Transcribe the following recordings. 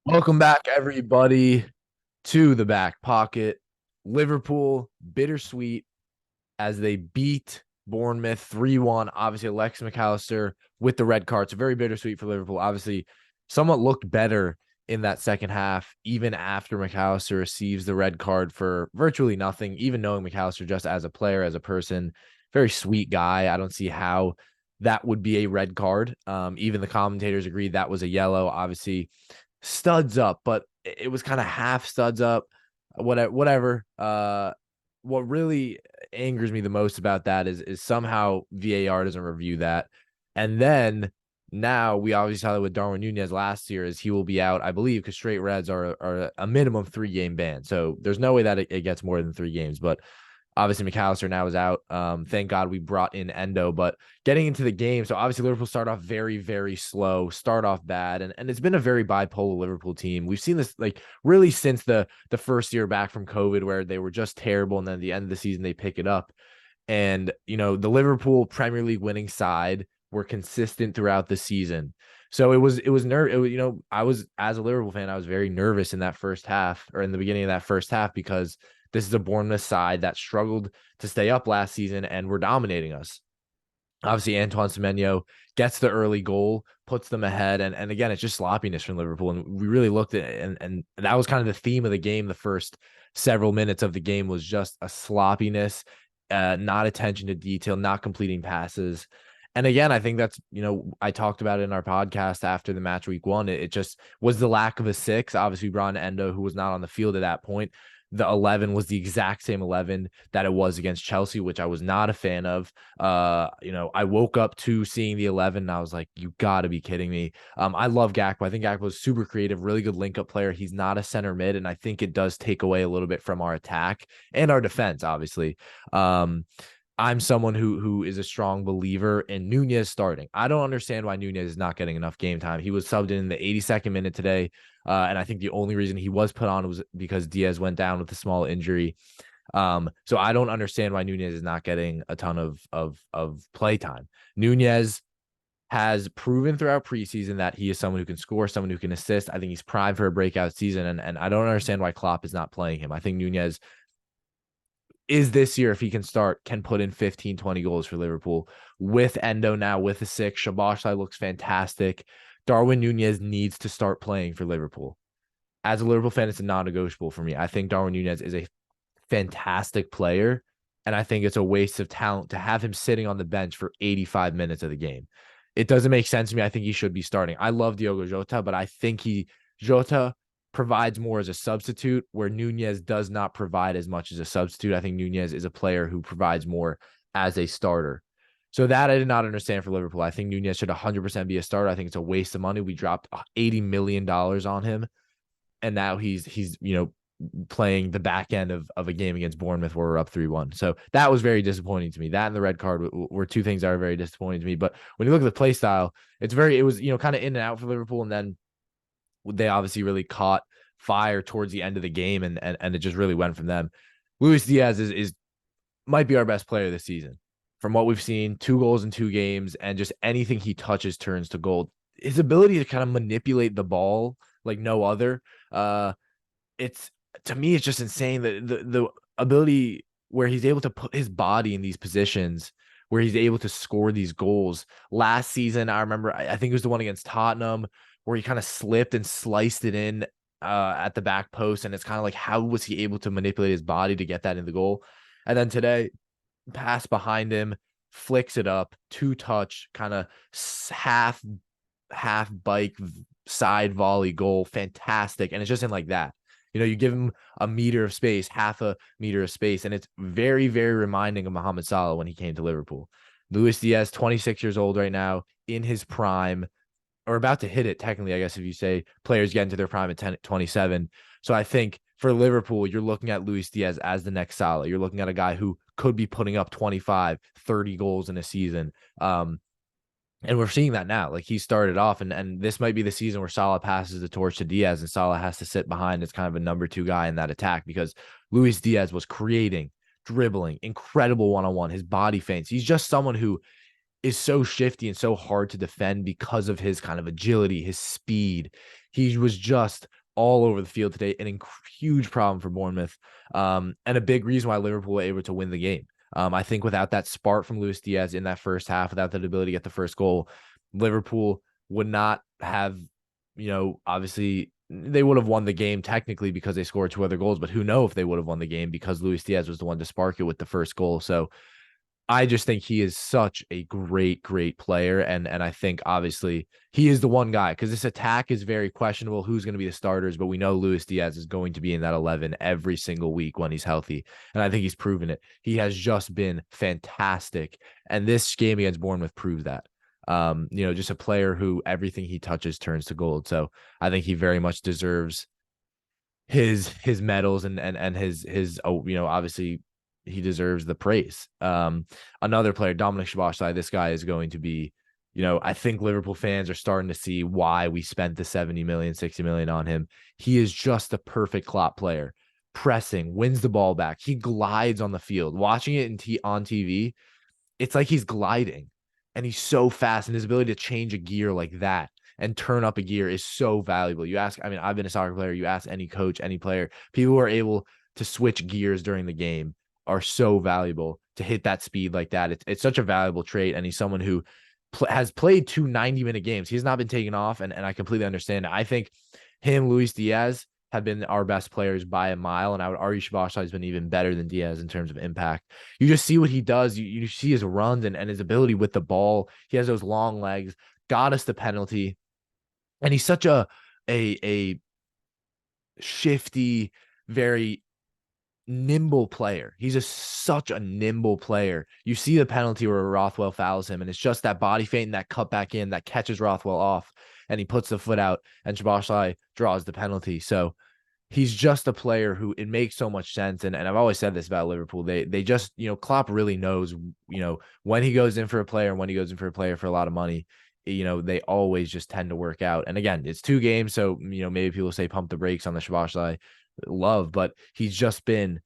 Welcome back, everybody, to the back pocket. Liverpool, bittersweet as they beat Bournemouth 3-1. Obviously, Alexis McAllister with the red card. So very bittersweet for Liverpool. Obviously, somewhat looked better in that second half, even after McAllister receives the red card for virtually nothing, even knowing McAllister just as a player, as a person, very sweet guy. I don't see how that would be a red card. Even the commentators agreed that was a yellow. Obviously, studs up, but it was kind of half studs up. Whatever. What really angers me the most about that is somehow VAR doesn't review that. And then now we obviously saw that with Darwin Nunez last year, is he will be out, I believe, because straight reds are a minimum 3-game ban. So there's no way that it gets more than 3 games. But obviously, McAllister now is out. Thank God we brought in Endo. But getting into the game, so obviously Liverpool start off very, very slow, start off bad, and it's been a very bipolar Liverpool team. We've seen this like really since the first year back from COVID, where they were just terrible, and then at the end of the season they pick it up. And the Liverpool Premier League winning side were consistent throughout the season. So I was, as a Liverpool fan, I was very nervous in that first half, or in the beginning of that first half, because this is a Bournemouth side that struggled to stay up last season and were dominating us. Obviously, Antoine Semenyo gets the early goal, puts them ahead, and again, it's just sloppiness from Liverpool. And we really looked at it, and that was kind of the theme of the game. The first several minutes of the game was just a sloppiness, not attention to detail, not completing passes. And again, I think that's, I talked about it in our podcast after the match week one. It just was the lack of a six. Obviously, we brought in Endo, who was not on the field at that point. The 11 was the exact same 11 that it was against Chelsea, which I was not a fan of. I woke up to seeing the 11 and I was like, you got to be kidding me. I love Gakpo. I think Gakpo is super creative, really good link up player. He's not a center mid, and I think it does take away a little bit from our attack and our defense, obviously. I'm someone who is a strong believer in Nunez starting. I don't understand why Nunez is not getting enough game time. He was subbed in the 82nd minute today. And I think the only reason he was put on was because Diaz went down with a small injury. So I don't understand why Nunez is not getting a ton of play time. Nunez has proven throughout preseason that he is someone who can score, someone who can assist. I think he's primed for a breakout season, and I don't understand why Klopp is not playing him. I think Nunez is this year, if he can start, can put in 15, 20 goals for Liverpool. With Endo now, with a six, Szoboszlai looks fantastic. Darwin Nunez needs to start playing for Liverpool. As a Liverpool fan, it's a non-negotiable for me. I think Darwin Nunez is a fantastic player, and I think it's a waste of talent to have him sitting on the bench for 85 minutes of the game. It doesn't make sense to me. I think he should be starting. I love Diogo Jota, but I think Jota provides more as a substitute, where Nunez does not provide as much as a substitute. I think Nunez is a player who provides more as a starter. So that I did not understand for Liverpool. I think Nunez should 100% be a starter. I think it's a waste of money. We dropped $80 million on him, and now he's playing the back end of a game against Bournemouth where we're up 3-1. So that was very disappointing to me. That and the red card were two things that are very disappointing to me. But when you look at the play style, it was kind of in and out for Liverpool, and then they obviously really caught fire towards the end of the game, and it just really went from them. Luis Diaz is might be our best player this season. From what we've seen, 2 goals in 2 games, and just anything he touches turns to gold. His ability to kind of manipulate the ball like no other. It's to me, it's just insane that the ability where he's able to put his body in these positions, where he's able to score these goals. Last season, I remember, I think it was the one against Tottenham, where he kind of slipped and sliced it in at the back post. And it's kind of like, how was he able to manipulate his body to get that in the goal? And then today, pass behind him, flicks it up, 2-touch, kind of half bike side volley goal. Fantastic. And it's just in like that. You give him a meter of space, half a meter of space, and it's very, very reminding of Mohamed Salah when he came to Liverpool. Luis Diaz, 26 years old right now, in his prime, or about to hit it, technically, I guess, if you say players get into their prime at 27. So I think for Liverpool, you're looking at Luis Diaz as the next Salah. You're looking at a guy who could be putting up 25, 30 goals in a season. And we're seeing that now. Like, he started off, and this might be the season where Salah passes the torch to Diaz, and Salah has to sit behind as kind of a number 2 guy in that attack, because Luis Diaz was creating, dribbling, incredible one-on-one, his body feints. He's just someone who is so shifty and so hard to defend because of his kind of agility, his speed. He was just all over the field today, an huge problem for Bournemouth, and a big reason why Liverpool were able to win the game. I think without that spark from Luis Diaz in that first half, without that ability to get the first goal, Liverpool would not have, obviously they would have won the game technically because they scored 2 other goals, but who knows if they would have won the game because Luis Diaz was the one to spark it with the first goal. So I just think he is such a great, great player. And I think obviously he is the one guy because this attack is very questionable who's going to be the starters, but we know Luis Diaz is going to be in that 11 every single week when he's healthy. And I think he's proven it. He has just been fantastic. And this game against Bournemouth proves that. Just a player who everything he touches turns to gold. So I think he very much deserves his medals and his obviously he deserves the praise. Another player, Dominic Szoboszlai, this guy is going to be, I think Liverpool fans are starting to see why we spent the 70 million, 60 million on him. He is just the perfect Klopp player. Pressing, wins the ball back. He glides on the field. Watching it on TV, it's like he's gliding and he's so fast, and his ability to change a gear like that and turn up a gear is so valuable. I've been a soccer player. You ask any coach, any player, people who are able to switch gears during the game are so valuable to hit that speed like that. It's such a valuable trait. And he's someone who has played 2 90-minute games. He's not been taken off. And I completely understand it. I think him, Luis Diaz, have been our best players by a mile. And I would argue Szoboszlai has been even better than Diaz in terms of impact. You just see what he does. You see his runs and his ability with the ball. He has those long legs, got us the penalty. And he's such a shifty, very nimble player. He's such a nimble player. You see the penalty where Rothwell fouls him, and it's just that body feint and that cut back in that catches Rothwell off, and he puts the foot out, and Szoboszlai draws the penalty. So he's just a player who it makes so much sense. And I've always said this about Liverpool. They just, Klopp really knows, when he goes in for a player and when he goes in for a player for a lot of money, they always just tend to work out. And again, it's 2 games. So, maybe people say pump the brakes on the Szoboszlai love, but he's just been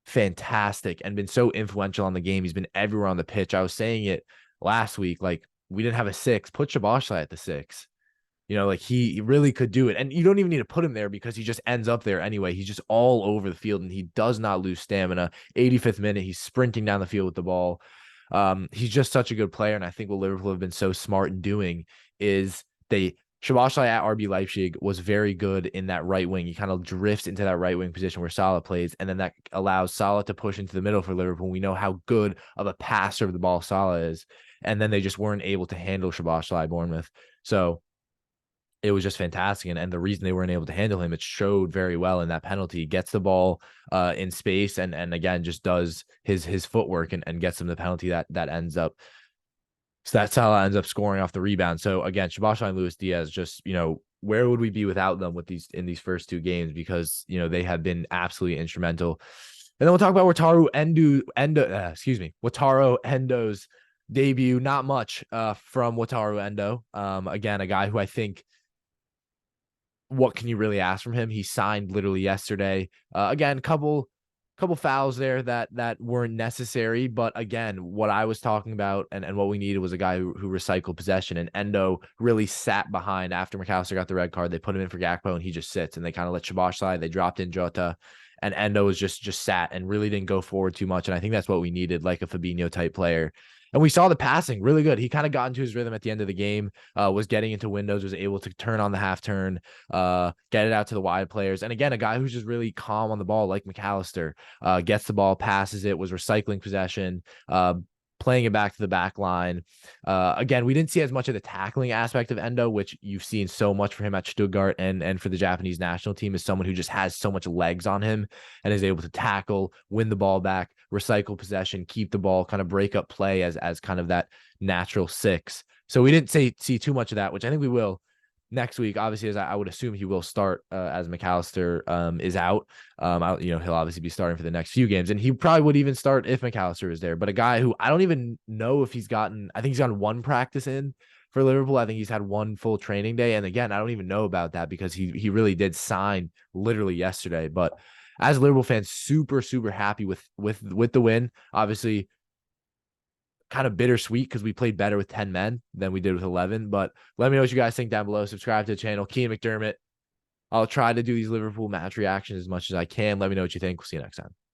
fantastic and been so influential on the game. He's been everywhere on the pitch. I was saying it last week, like we didn't have a 6, put Szoboszlai at the 6. Like he really could do it. And you don't even need to put him there because he just ends up there anyway. He's just all over the field and he does not lose stamina. 85th minute, he's sprinting down the field with the ball. He's just such a good player. And I think what Liverpool have been so smart in doing is Szoboszlai at RB Leipzig was very good in that right wing. He kind of drifts into that right wing position where Salah plays, and then that allows Salah to push into the middle for Liverpool. We know how good of a passer of the ball Salah is, and then they just weren't able to handle Szoboszlai Bournemouth. So it was just fantastic. And the reason they weren't able to handle him, it showed very well in that penalty. He gets the ball in space and again, just does his footwork and gets them the penalty that ends up. So that's how ends up scoring off the rebound. So again, Szoboszlai and Luis Diaz, just, where would we be without them in these first 2 games? Because, they have been absolutely instrumental. And then we'll talk about Wataru Endo's debut. Not much from Wataru Endo. Again, a guy who I think, what can you really ask from him? He signed literally yesterday. Again, couple fouls there that weren't necessary. But again, what I was talking about and what we needed was a guy who recycled possession. And Endo really sat behind after McAllister got the red card. They put him in for Gakpo and he just sits, and they kind of let Szoboszlai. They dropped in Jota, and Endo was just sat and really didn't go forward too much. And I think that's what we needed, like a Fabinho type player. And we saw the passing really good. He kind of got into his rhythm at the end of the game, was getting into windows, was able to turn on the half turn, get it out to the wide players. And again, a guy who's just really calm on the ball, like McAllister, gets the ball, passes it, was recycling possession, playing it back to the back line. Again, we didn't see as much of the tackling aspect of Endo, which you've seen so much for him at Stuttgart and for the Japanese national team, is someone who just has so much legs on him and is able to tackle, win the ball back, recycle possession, keep the ball, kind of break up play as kind of that natural 6. So we didn't see too much of that, which I think we will next week. Obviously, as I would assume he will start as McAllister is out. He'll obviously be starting for the next few games, and he probably would even start if McAllister is there. But a guy who I don't even know if I think he's gotten 1 practice in for Liverpool. I think he's had 1 full training day. And again, I don't even know about that because he really did sign literally yesterday. But as Liverpool fans, super, super happy with the win. Obviously, kind of bittersweet because we played better with 10 men than we did with 11. But let me know what you guys think down below. Subscribe to the channel. Keane McDermott. I'll try to do these Liverpool match reactions as much as I can. Let me know what you think. We'll see you next time.